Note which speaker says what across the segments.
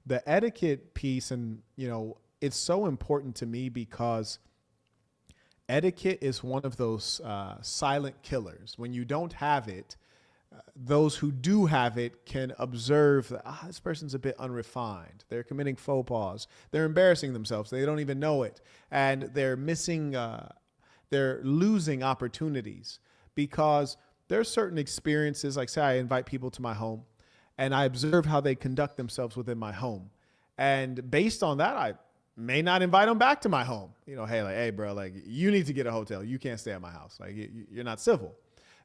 Speaker 1: the etiquette piece, and, it's so important to me because etiquette is one of those silent killers. When you don't have it, those who do have it can observe that this person's a bit unrefined. They're committing faux pas. They're embarrassing themselves. They don't even know it. And they're losing opportunities because there's certain experiences, like say I invite people to my home and I observe how they conduct themselves within my home. And based on that, I may not invite them back to my home. Hey, bro, like you need to get a hotel. You can't stay at my house. Like you're not civil.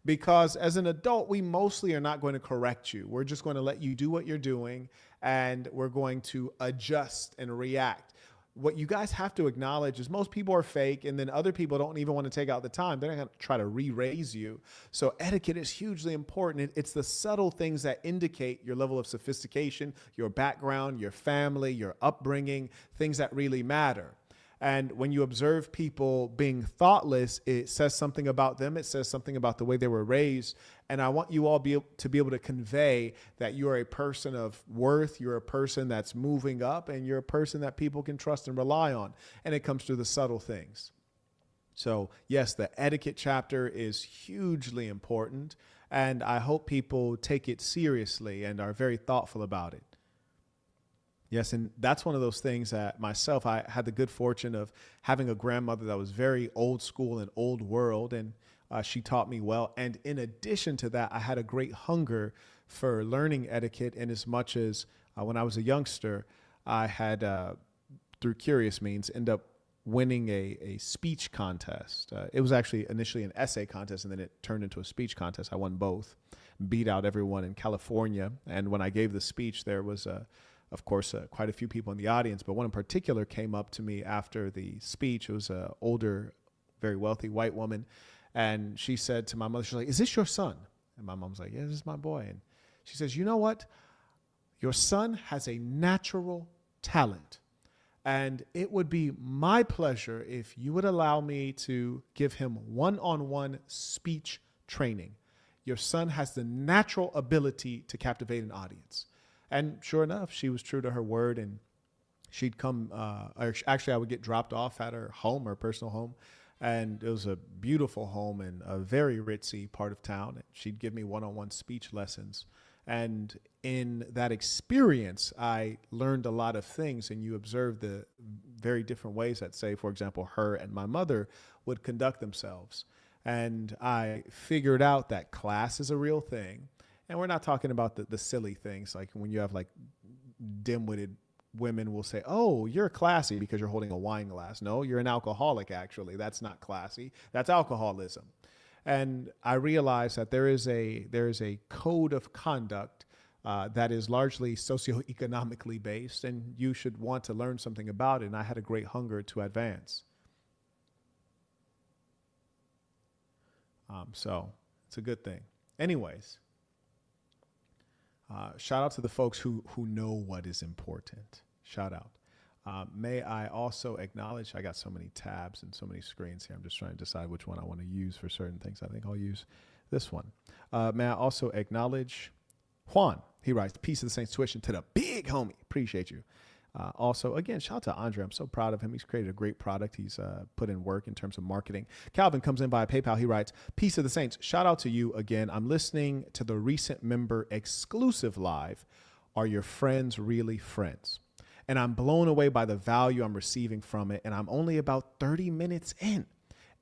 Speaker 1: Because as an adult, we mostly are not going to correct you. We're just going to let you do what you're doing, and we're going to adjust and react. What you guys have to acknowledge is most people are fake, and then other people don't even want to take out the time. They're not going to try to re-raise you. So etiquette is hugely important. It's the subtle things that indicate your level of sophistication, your background, your family, your upbringing, things that really matter. And when you observe people being thoughtless, it says something about them. It says something about the way they were raised. And I want you all to be able to convey that you are a person of worth. You're a person that's moving up, and you're a person that people can trust and rely on. And it comes through the subtle things. So yes, the etiquette chapter is hugely important. And I hope people take it seriously and are very thoughtful about it. Yes, and that's one of those things that myself, I had the good fortune of having a grandmother that was very old school and old world, and she taught me well. And in addition to that, I had a great hunger for learning etiquette, in as much as when I was a youngster, I had, through curious means, end up winning a speech contest. It was actually initially an essay contest, and then it turned into a speech contest. I won both, beat out everyone in California. And when I gave the speech, there was of course, quite a few people in the audience, but one in particular came up to me after the speech. It was an older, very wealthy white woman. And she said to my mother, she's like, "Is this your son?" And my mom was like, "Yeah, this is my boy." And she says, "You know what? Your son has a natural talent. And it would be my pleasure if you would allow me to give him one-on-one speech training. Your son has the natural ability to captivate an audience." And sure enough, she was true to her word, and she'd come, or actually I would get dropped off at her home, her personal home. And it was a beautiful home in a very ritzy part of town. And she'd give me one-on-one speech lessons. And in that experience, I learned a lot of things, and you observe the very different ways that, say, for example, her and my mother would conduct themselves. And I figured out that class is a real thing. And we're not talking about the silly things, like when you have like dim-witted women will say, "Oh, you're classy because you're holding a wine glass." No, you're an alcoholic, actually. That's not classy. That's alcoholism. And I realized that there is a code of conduct that is largely socioeconomically based, and you should want to learn something about it. And I had a great hunger to advance. So it's a good thing. Anyways. Shout out to the folks who know what is important. Shout out. May I also acknowledge, I got so many tabs and so many screens here. I'm just trying to decide which one I want to use for certain things. I think I'll use this one. May I also acknowledge Juan. He writes, "Peace of the Saints tuition to the big homie." Appreciate you. Also, again, shout out to Andre. I'm so proud of him. He's created a great product. He's put in work in terms of marketing. Calvin comes in via PayPal. He writes, "Peace of the Saints. Shout out to you again. I'm listening to the recent member exclusive live. Are your friends really friends? And I'm blown away by the value I'm receiving from it. And I'm only about 30 minutes in.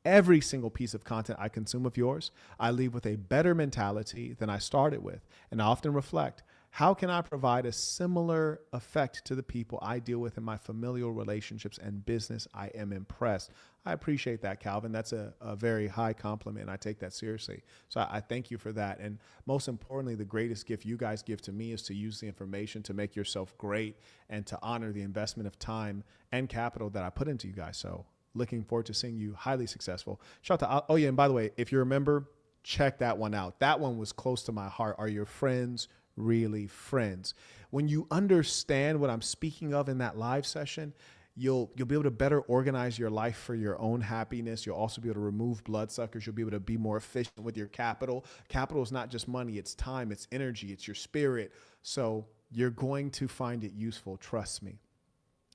Speaker 1: Every single piece of content I consume of yours, I leave with a better mentality than I started with. And I often reflect, how can I provide a similar effect to the people I deal with in my familial relationships and business? I am impressed." I appreciate that, Calvin. That's a very high compliment, and I take that seriously. So I thank you for that. And most importantly, the greatest gift you guys give to me is to use the information to make yourself great and to honor the investment of time and capital that I put into you guys. So looking forward to seeing you highly successful. Shout out to, oh yeah, and by the way, if you remember, check that one out. That one was close to my heart. Are your friends really friends? When you understand what I'm speaking of in that live session, you'll be able to better organize your life for your own happiness. You'll also be able to remove bloodsuckers. You'll be able to be more efficient with your capital. Capital is not just money, it's time, it's energy, it's your spirit. So You're going to find it useful. Trust me.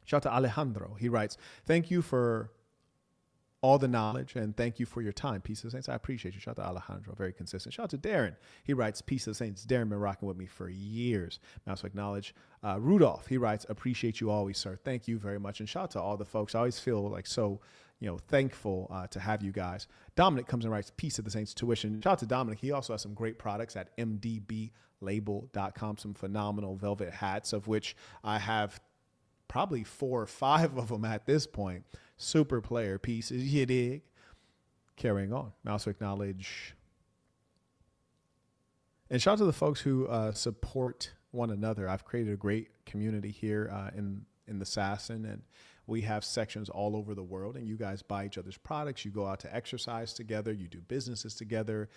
Speaker 1: Shout out to Alejandro. He writes, thank you for all the knowledge and thank you for your time. Peace of the Saints. I appreciate you. Shout out to Alejandro. Very consistent. Shout out to Darren. He writes, peace of the Saints. Darren been rocking with me for years. I also acknowledge Rudolph. He writes, appreciate you always, sir. Thank you very much. And shout out to all the folks. I always feel like so, thankful to have you guys. Dominic comes and writes, peace of the Saints tuition. Shout out to Dominic. He also has some great products at mdblabel.com. Some phenomenal velvet hats, of which I have probably 4 or 5 of them at this point. Super player pieces, you dig? Carrying on. I also acknowledge and shout out to the folks who support one another. I've created a great community here in the Sasson, and we have sections all over the world, and you guys buy each other's products. You go out to exercise together. You do businesses together.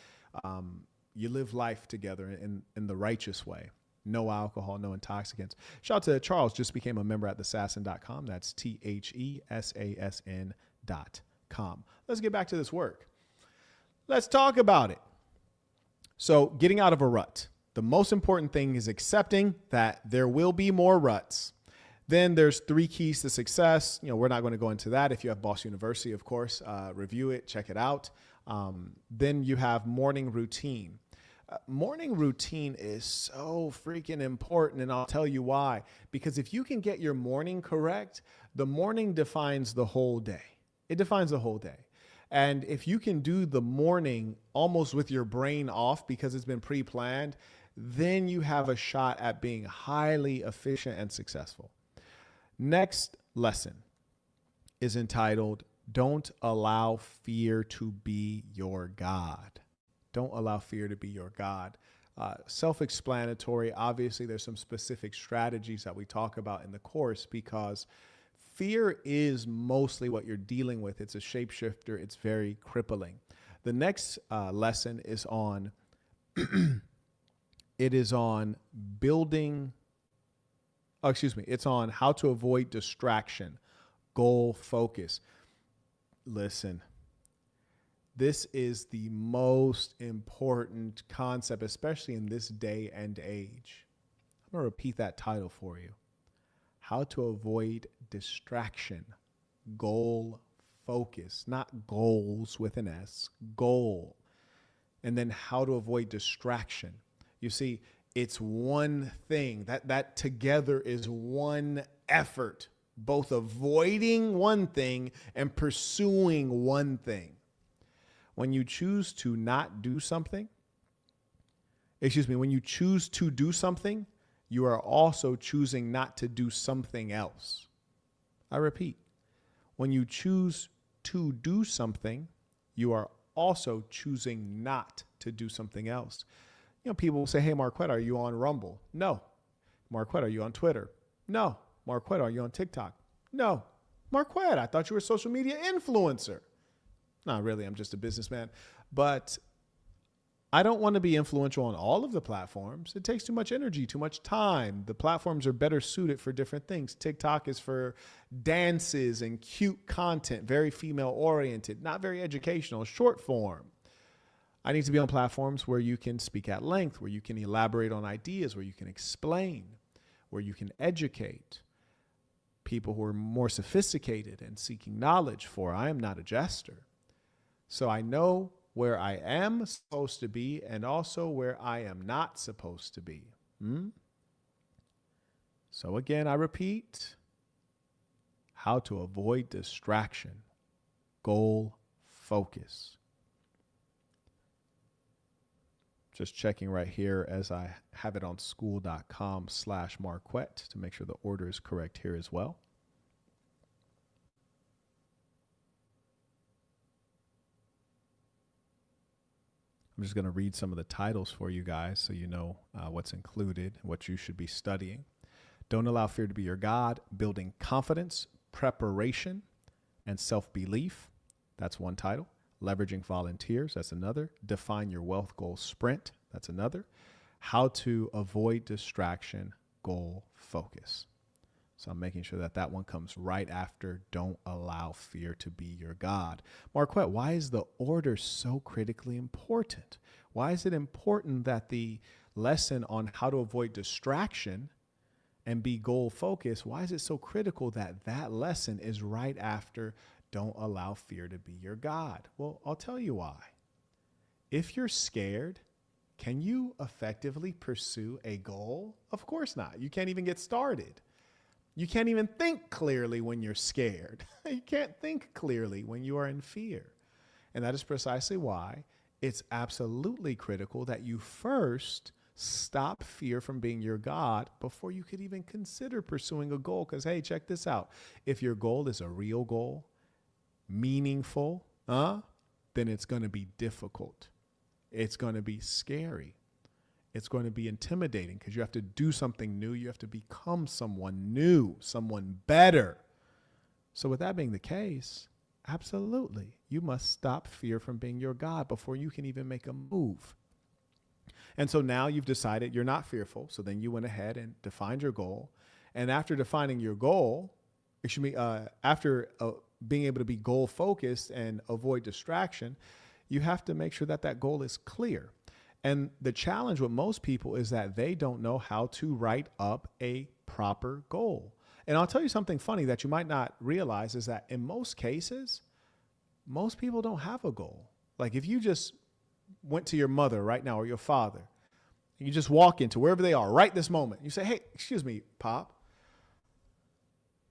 Speaker 1: You live life together in the righteous way. No alcohol, no intoxicants. Shout out to Charles, just became a member at thesasson.com. That's THESASN.com. Let's get back to this work. Let's talk about it. So getting out of a rut. The most important thing is accepting that there will be more ruts. Then there's 3 keys to success. We're not going to go into that. If you have Boss University, of course, review it, check it out. Then you have morning routine. Morning routine is so freaking important, and I'll tell you why. Because if you can get your morning correct, the morning defines the whole day. It defines the whole day. And if you can do the morning almost with your brain off because it's been pre-planned, then you have a shot at being highly efficient and successful. Next lesson is entitled, Don't Allow Fear to Be Your God. Don't allow fear to be your God. Self-explanatory. Obviously, there's some specific strategies that we talk about in the course because fear is mostly what you're dealing with. It's a shapeshifter. It's very crippling. The next lesson is on, it's on how to avoid distraction, goal focus. Listen. This is the most important concept, especially in this day and age. I'm going to repeat that title for you. How to avoid distraction, goal focus, not goals with an S, goal. And then how to avoid distraction. You see, it's one thing that together is one effort, both avoiding one thing and pursuing one thing. When you choose to not do something, when you choose to do something, you are also choosing not to do something else. I repeat, when you choose to do something, you are also choosing not to do something else. People will say, hey, Marquett, are you on Rumble? No. Marquett, are you on Twitter? No. Marquett, are you on TikTok? No. Marquett, I thought you were a social media influencer. Not really, I'm just a businessman. But I don't want to be influential on all of the platforms. It takes too much energy, too much time. The platforms are better suited for different things. TikTok is for dances and cute content, very female oriented, not very educational, short form. I need to be on platforms where you can speak at length, where you can elaborate on ideas, where you can explain, where you can educate people who are more sophisticated and seeking knowledge, for I am not a jester. So I know where I am supposed to be and also where I am not supposed to be. So again, I repeat, how to avoid distraction, goal focus. Just checking right here as I have it on school.com/Marquett to make sure the order is correct here as well. I'm just going to read some of the titles for you guys so you know what's included, what you should be studying. Don't Allow Fear to Be Your God, Building Confidence, Preparation, and Self-Belief. That's one title. Leveraging Volunteers. That's another. Define Your Wealth Goal Sprint. That's another. How to Avoid Distraction, Goal Focus. So I'm making sure that one comes right after Don't Allow Fear to Be Your God. Marquett, why is the order so critically important? Why is it important that the lesson on how to avoid distraction and be goal focused, why is it so critical that that lesson is right after don't allow fear to be your God? Well, I'll tell you why. If you're scared, can you effectively pursue a goal? Of course not. You can't even get started. You can't even think clearly when you're scared. You can't think clearly when you are in fear. And that is precisely why it's absolutely critical that you first stop fear from being your God before you could even consider pursuing a goal. Because, hey, check this out. If your goal is a real goal, meaningful, then it's going to be difficult. It's going to be scary. It's going to be intimidating because you have to do something new. You have to become someone new, someone better. So with that being the case, absolutely, you must stop fear from being your God before you can even make a move. And so now you've decided you're not fearful. So then you went ahead and defined your goal. And after defining your goal, after being able to be goal focused and avoid distraction, you have to make sure that that goal is clear. And the challenge with most people is that they don't know how to write up a proper goal. And I'll tell you something funny that you might not realize is that in most cases, most people don't have a goal. Like if you just went to your mother right now or your father, you just walk into wherever they are right this moment. You say, hey, excuse me, Pop,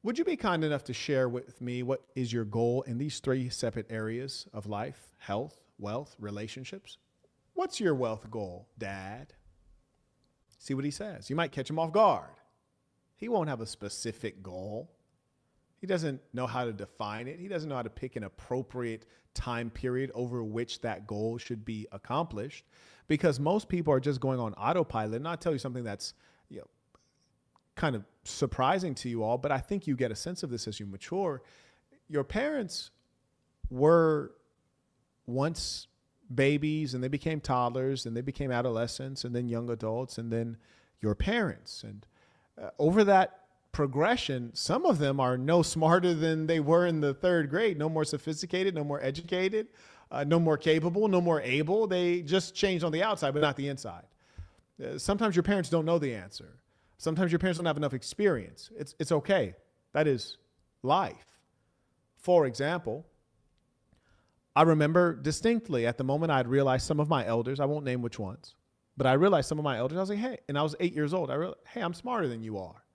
Speaker 1: would you be kind enough to share with me what is your goal in these 3 separate areas of life: health, wealth, relationships? What's your wealth goal, Dad? See what he says. You might catch him off guard. He won't have a specific goal. He doesn't know how to define it. He doesn't know how to pick an appropriate time period over which that goal should be accomplished, because most people are just going on autopilot. And I'll tell you something that's kind of surprising to you all, but I think you get a sense of this as you mature. Your parents were once babies, and they became toddlers, and they became adolescents, and then young adults, and then your parents. And over that progression, some of them are no smarter than they were in the 3rd grade, no more sophisticated, no more educated, no more capable, no more able. They just changed on the outside, but not the inside. Sometimes your parents don't know the answer. Sometimes your parents don't have enough experience. It's okay. That is life. For example, I remember distinctly at the moment I'd realized some of my elders, I won't name which ones, but I realized some of my elders, I was like, hey, and I was 8 years old. I realized, hey, I'm smarter than you are.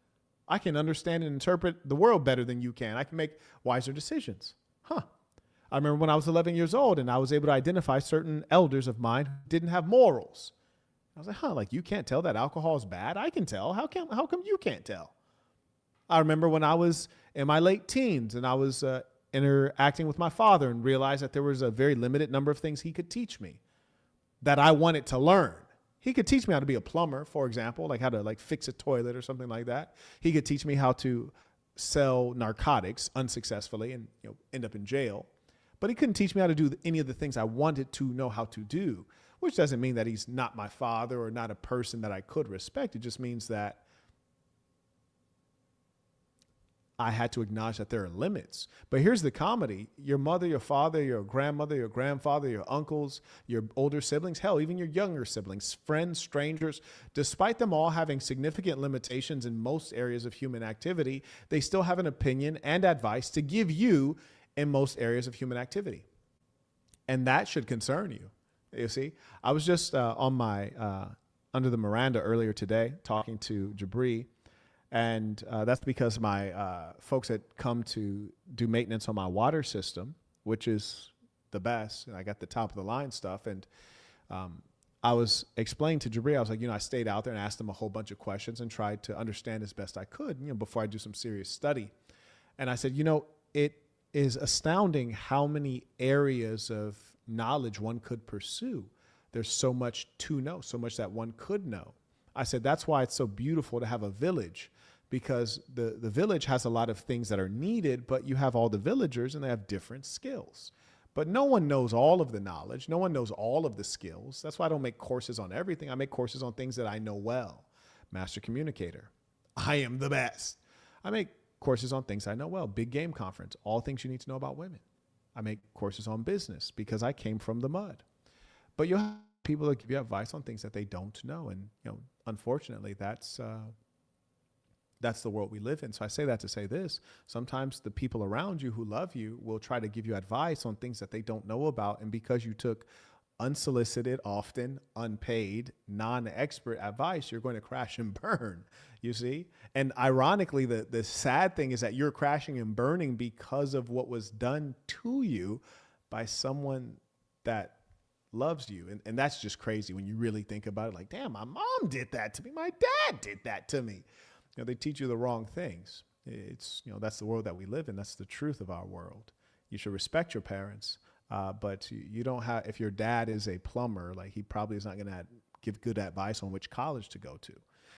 Speaker 1: I can understand and interpret the world better than you can. I can make wiser decisions. I remember when I was 11 years old and I was able to identify certain elders of mine who didn't have morals. I was like, like you can't tell that alcohol is bad? I can tell. How come you can't tell? I remember when I was in my late teens and I was interacting with my father and realized that there was a very limited number of things he could teach me that I wanted to learn. He could teach me how to be a plumber, for example, like how to fix a toilet or something like that. He could teach me how to sell narcotics unsuccessfully and end up in jail. But he couldn't teach me how to do any of the things I wanted to know how to do, which doesn't mean that he's not my father or not a person that I could respect. It just means that I had to acknowledge that there are limits. But here's the comedy. Your mother, your father, your grandmother, your grandfather, your uncles, your older siblings, hell, even your younger siblings, friends, strangers, despite them all having significant limitations in most areas of human activity, they still have an opinion and advice to give you in most areas of human activity. And that should concern you. You see, I was just on my under the Miranda earlier today talking to Jabri. And that's because my folks had come to do maintenance on my water system, which is the best. And I got the top of the line stuff. And I was explaining to Jabri, I was like, I stayed out there and asked him a whole bunch of questions and tried to understand as best I could, before I do some serious study. And I said, it is astounding how many areas of knowledge one could pursue. There's so much to know, so much that one could know. I said, that's why it's so beautiful to have a village, because the village has a lot of things that are needed, but you have all the villagers and they have different skills. But no one knows all of the knowledge. No one knows all of the skills. That's why I don't make courses on everything. I make courses on things that I know well. Master communicator. I am the best. I make courses on things I know well. Big game conference. All things you need to know about women. I make courses on business because I came from the mud. But you'll have people that give you advice on things that they don't know. And, unfortunately, that's that's the world we live in. So I say that to say this. Sometimes the people around you who love you will try to give you advice on things that they don't know about. And because you took unsolicited, often unpaid, non-expert advice, you're going to crash and burn, you see? And ironically, the sad thing is that you're crashing and burning because of what was done to you by someone that loves you. And that's just crazy when you really think about it. Like, damn, my mom did that to me. My dad did that to me. They teach you the wrong things. It's, that's the world that we live in. That's the truth of our world. You should respect your parents. But you don't have, if your dad is a plumber, like he probably is not going to give good advice on which college to go to.